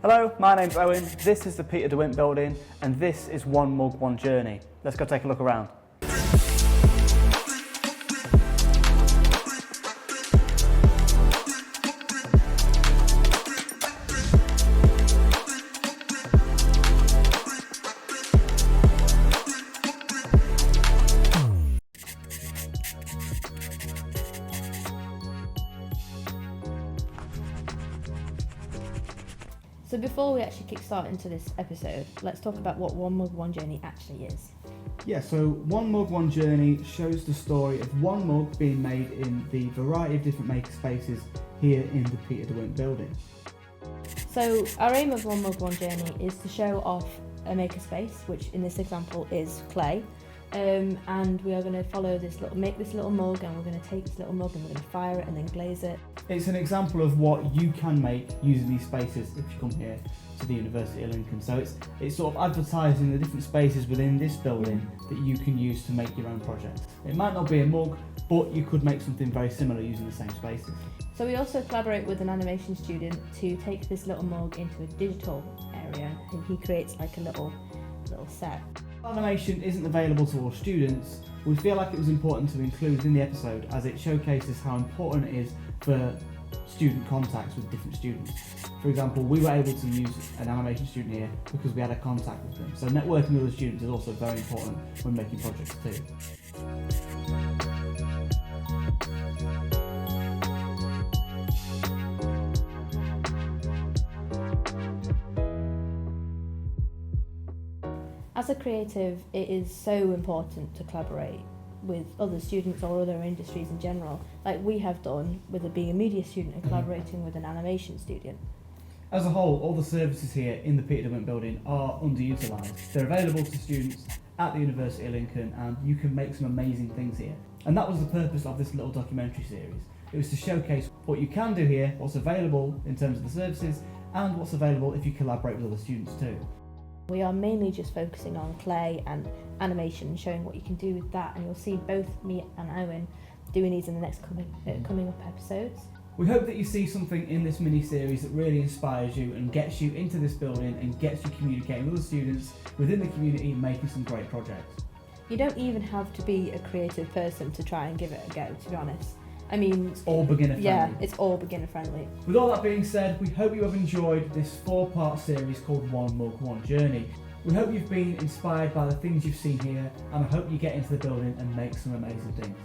Hello, my name's Owen, this is the Peter De Wint building, and this is One Mug, One Journey. Let's go take a look around. So before we actually kickstart into this episode, let's talk about what One Mug, One Journey actually is. Yeah, so One Mug, One Journey shows the story of one mug being made in the variety of different maker spaces here in the Peter De Wint building. So our aim of One Mug, One Journey is to show off a makerspace, which in this example is clay. And we are going to make this little mug, and we're going to take this little mug and we're going to fire it and then glaze it. It's an example of what you can make using these spaces if you come here to the University of Lincoln. So it's sort of advertising the different spaces within this building that you can use to make your own projects. It might not be a mug, but you could make something very similar using the same spaces. So we also collaborate with an animation student to take this little mug into a digital area, and he creates like a little set. Animation isn't available to all students. We feel like it was important to include in the episode as it showcases how important it is for student contacts with different students. For example, we were able to use an animation student here because we had a contact with them. So networking with other students is also very important when making projects too. As a creative, it is so important to collaborate with other students or other industries in general, like we have done with being a media student and collaborating with an animation student. As a whole, all the services here in the Peter De Wint building are underutilised. They're available to students at the University of Lincoln, and you can make some amazing things here. And that was the purpose of this little documentary series. It was to showcase what you can do here, what's available in terms of the services, and what's available if you collaborate with other students too. We are mainly just focusing on clay and animation and showing what you can do with that, and you'll see both me and Owen doing these in the next coming up episodes. We hope that you see something in this mini-series that really inspires you and gets you into this building and gets you communicating with other students within the community and making some great projects. You don't even have to be a creative person to try and give it a go, to be honest. I mean, it's all beginner friendly. Yeah, it's all beginner friendly. With all that being said, we hope you have enjoyed this 4-part series called One Mug, One Journey. We hope you've been inspired by the things you've seen here, and I hope you get into the building and make some amazing things.